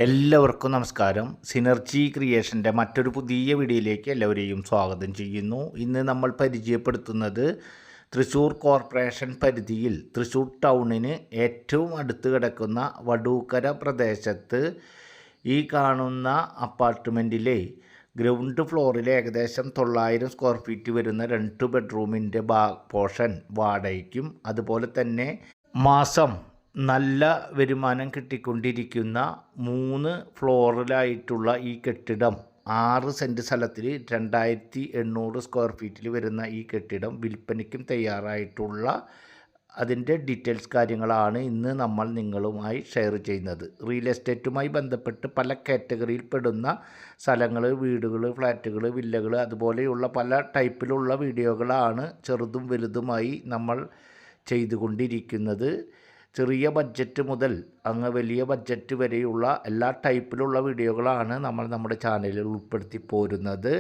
എല്ലാവർക്കും നമസ്കാരം. സിനർജി ക്രിയേഷൻ്റെ മറ്റൊരു പുതിയ വീഡിയോയിലേക്ക് എല്ലാവരെയും സ്വാഗതം ചെയ്യുന്നു. ഇന്ന് നമ്മൾ പരിചയപ്പെടുത്തുന്നത് തൃശ്ശൂർ കോർപ്പറേഷൻ പരിധിയിൽ തൃശ്ശൂർ ടൗണിന് ഏറ്റവും അടുത്ത് കിടക്കുന്ന വടൂക്കര പ്രദേശത്ത് ഈ കാണുന്ന അപ്പാർട്ട്മെൻറ്റിലെ ഗ്രൗണ്ട് ഫ്ലോറിൽ ഏകദേശം 900 സ്ക്വയർ ഫീറ്റ് വരുന്ന 2 ബെഡ്റൂമിൻ്റെ പോർഷൻ വാടകയ്ക്കും അതുപോലെ തന്നെ മാസം നല്ല വരുമാനം കിട്ടിക്കൊണ്ടിരിക്കുന്ന 3 ഫ്ലോറിലായിട്ടുള്ള ഈ കെട്ടിടം 6 സെൻറ്റ് സ്ഥലത്തിൽ 2800 സ്ക്വയർ ഫീറ്റിൽ വരുന്ന ഈ കെട്ടിടം വിൽപ്പനയ്ക്കും തയ്യാറായിട്ടുള്ള അതിൻ്റെ ഡീറ്റെയിൽസ് കാര്യങ്ങളാണ് ഇന്ന് നമ്മൾ നിങ്ങളുമായി ഷെയർ ചെയ്യുന്നത്. റിയൽ എസ്റ്റേറ്റുമായി ബന്ധപ്പെട്ട് പല കാറ്റഗറിയിൽ പെടുന്ന സ്ഥലങ്ങൾ, വീടുകൾ, ഫ്ലാറ്റുകൾ, വില്ലകൾ അതുപോലെയുള്ള പല ടൈപ്പിലുള്ള വീഡിയോകളാണ് ചെറുതും വലുതുമായി നമ്മൾ ചെയ്തുകൊണ്ടിരിക്കുന്നത്. ചെറിയ ബഡ്ജറ്റ് മുതൽ അങ്ങ് വലിയ ബഡ്ജറ്റ് വരെയുള്ള എല്ലാ ടൈപ്പിലുള്ള വീഡിയോകളാണ് നമ്മൾ നമ്മുടെ ചാനലിൽ ഉൾപ്പെടുത്തി പോരുന്നത്.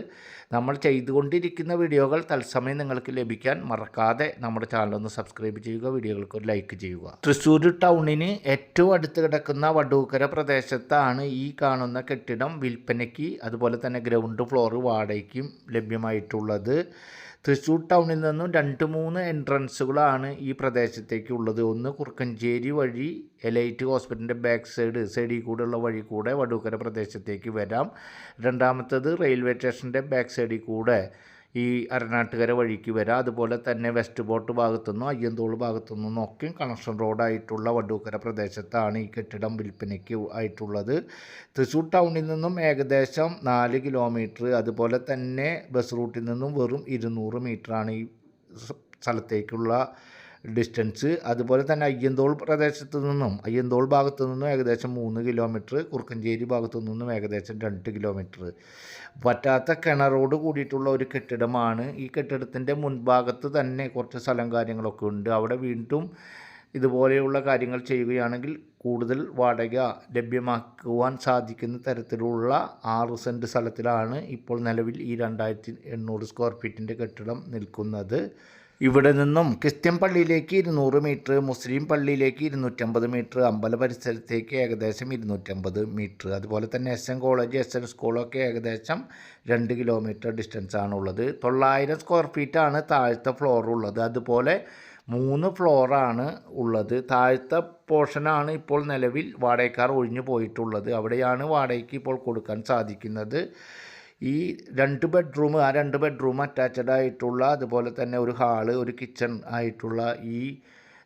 നമ്മൾ ചെയ്തുകൊണ്ടിരിക്കുന്ന വീഡിയോകൾ തത്സമയം നിങ്ങൾക്ക് ലഭിക്കാൻ മറക്കാതെ നമ്മുടെ ചാനലൊന്ന് സബ്സ്ക്രൈബ് ചെയ്യുക, വീഡിയോകൾക്ക് ഒരു ലൈക്ക് ചെയ്യുക. തൃശ്ശൂർ ടൗണിന് ഏറ്റവും അടുത്ത് കിടക്കുന്ന വടൂക്കര പ്രദേശത്താണ് ഈ കാണുന്ന കെട്ടിടം വിൽപ്പനയ്ക്ക് അതുപോലെ തന്നെ ഗ്രൗണ്ട് ഫ്ലോർ വാടകയ്ക്കും ലഭ്യമായിട്ടുള്ളത്. തൃശ്ശൂർ ടൗണിൽ നിന്നും 2-3 എൻട്രൻസുകളാണ് ഈ പ്രദേശത്തേക്കുള്ളത്. ഒന്ന് കുറുക്കഞ്ചേരി വഴി എലൈറ്റ് ഹോസ്പിറ്റലിൻ്റെ ബാക്ക് സൈഡിൽ കൂടെയുള്ള വഴി കൂടെ വടൂക്കര പ്രദേശത്തേക്ക് വരാം. രണ്ടാമത്തേത് റെയിൽവേ സ്റ്റേഷൻ്റെ ബാക്ക് സൈഡിൽ കൂടെ ഈ അരനാട്ടുകര വഴിക്ക് വരാം. അതുപോലെ തന്നെ വെസ്റ്റ് പോർട്ട് ഭാഗത്തുനിന്നും അയ്യന്തോൾ ഭാഗത്തുനിന്നും ഒക്കെ കണക്ഷൻ റോഡായിട്ടുള്ള വടൂക്കര പ്രദേശത്താണ് ഈ കെട്ടിടം വിൽപ്പനയ്ക്ക് ആയിട്ടുള്ളത്. തൃശ്ശൂർ ടൗണിൽ നിന്നും ഏകദേശം 4 കിലോമീറ്റർ, അതുപോലെ തന്നെ ബസ് റൂട്ടിൽ നിന്നും വെറും 200 മീറ്ററാണ് ഈ സ്ഥലത്തേക്കുള്ള ഡിസ്റ്റൻസ്. അതുപോലെ തന്നെ അയ്യന്തോൾ ഭാഗത്തു നിന്നും ഏകദേശം 3 കിലോമീറ്റർ, കുറുക്കഞ്ചേരി ഭാഗത്തു നിന്നും ഏകദേശം 2 കിലോമീറ്റർ. പറ്റാത്ത കിണറോട് കൂടിയിട്ടുള്ള ഒരു കെട്ടിടമാണ്. ഈ കെട്ടിടത്തിൻ്റെ മുൻഭാഗത്ത് തന്നെ കുറച്ച് സ്ഥലം കാര്യങ്ങളൊക്കെ ഉണ്ട്. അവിടെ വീണ്ടും ഇതുപോലെയുള്ള കാര്യങ്ങൾ ചെയ്യുകയാണെങ്കിൽ കൂടുതൽ വാടക ലഭ്യമാക്കുവാൻ സാധിക്കുന്ന തരത്തിലുള്ള 6 സെൻറ്റ് സ്ഥലത്തിലാണ് ഇപ്പോൾ നിലവിൽ ഈ 2800 സ്ക്വയർ ഫീറ്റിൻ്റെ കെട്ടിടം നിൽക്കുന്നത്. ഇവിടെ നിന്നും ക്രിസ്ത്യൻ പള്ളിയിലേക്ക് 200 മീറ്റർ, മുസ്ലിം പള്ളിയിലേക്ക് 250 മീറ്റർ, അമ്പല പരിസരത്തേക്ക് ഏകദേശം 250 മീറ്റർ, അതുപോലെ തന്നെ SN കോളേജ്, SN സ്കൂളൊക്കെ ഏകദേശം 2 കിലോമീറ്റർ ഡിസ്റ്റൻസാണുള്ളത്. 900 സ്ക്വയർ ഫീറ്റാണ് താഴത്തെ ഫ്ലോറുള്ളത്. അതുപോലെ 3 ഫ്ലോറാണ് ഉള്ളത്. താഴത്തെ പോർഷനാണ് ഇപ്പോൾ നിലവിൽ വാടകക്കാർ ഒഴിഞ്ഞു പോയിട്ടുള്ളത്. അവിടെയാണ് വാടകയ്ക്ക് ഇപ്പോൾ കൊടുക്കാൻ സാധിക്കുന്നത്. ഈ 2 ബെഡ്റൂം, ആ 2 ബെഡ്റൂം അറ്റാച്ച്ഡ് ആയിട്ടുള്ള അതുപോലെ തന്നെ ഒരു ഹാള്, ഒരു കിച്ചൺ ആയിട്ടുള്ള ഈ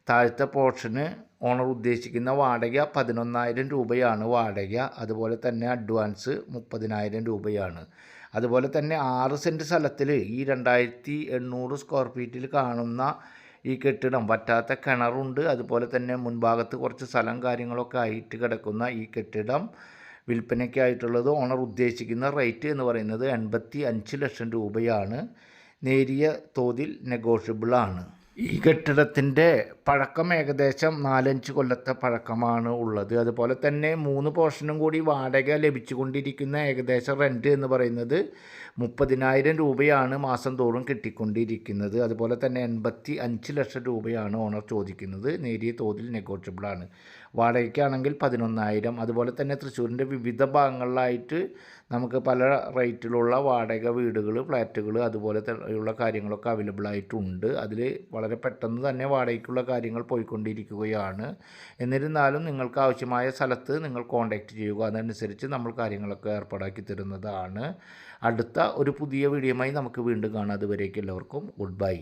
താഴത്തെ പോർഷന് ഓണർ ഉദ്ദേശിക്കുന്ന വാടക 11,000 രൂപയാണ് വാടക. അതുപോലെ തന്നെ അഡ്വാൻസ് 30,000 രൂപയാണ്. അതുപോലെ തന്നെ 6 സെൻറ്റ് സ്ഥലത്തിൽ ഈ 2800 സ്ക്വയർ ഫീറ്റിൽ കാണുന്ന ഈ കെട്ടിടം വറ്റാത്ത കിണറുണ്ട്. അതുപോലെ തന്നെ മുൻഭാഗത്ത് കുറച്ച് സ്ഥലം കാര്യങ്ങളൊക്കെ ആയിട്ട് കിടക്കുന്ന ഈ കെട്ടിടം വിൽപ്പനയ്ക്കായിട്ടുള്ളത് ഓണർ ഉദ്ദേശിക്കുന്ന റേറ്റ് എന്ന് പറയുന്നത് 85 ലക്ഷം രൂപയാണ്. നേരിയ തോതിൽ നെഗോഷ്യബിളാണ്. ഈ കെട്ടിടത്തിൻ്റെ പഴക്കം ഏകദേശം 4-5 കൊല്ലത്തെ പഴക്കമാണ് ഉള്ളത്. അതുപോലെ തന്നെ 3 പോർഷനും കൂടി വാടക ലഭിച്ചുകൊണ്ടിരിക്കുന്ന ഏകദേശം റെൻറ്റ് എന്ന് പറയുന്നത് 30,000 രൂപയാണ് മാസം തോറും കിട്ടിക്കൊണ്ടിരിക്കുന്നത്. അതുപോലെ തന്നെ 85 ലക്ഷം രൂപയാണ് ഓണർ ചോദിക്കുന്നത്. നേരിയ തോതിൽ നെഗോഷ്യബിളാണ്. വാടകയ്ക്കാണെങ്കിൽ 11,000. അതുപോലെ തന്നെ തൃശ്ശൂരിൻ്റെ വിവിധ ഭാഗങ്ങളിലായിട്ട് നമുക്ക് പല റേറ്റിലുള്ള വാടക വീടുകൾ, ഫ്ലാറ്റുകൾ അതുപോലെ ഉള്ള കാര്യങ്ങളൊക്കെ അവൈലബിൾ ആയിട്ടുണ്ട്. അതിൽ വളരെ പെട്ടെന്ന് തന്നെ വാടകയ്ക്കുള്ള കാര്യങ്ങൾ പോയിക്കൊണ്ടിരിക്കുകയാണ്. എന്നിരുന്നാലും നിങ്ങൾക്ക് ആവശ്യമായ സ്ഥലത്ത് നിങ്ങൾ കോൺടാക്റ്റ് ചെയ്യുക. അതനുസരിച്ച് നമ്മൾ കാര്യങ്ങളൊക്കെ ഏർപ്പാടാക്കി തരുന്നതാണ്. അടുത്ത ഒരു പുതിയ വീഡിയോയുമായി നമുക്ക് വീണ്ടും കാണാം. അതുവരേക്കും എല്ലാവർക്കും ഗുഡ് ബൈ.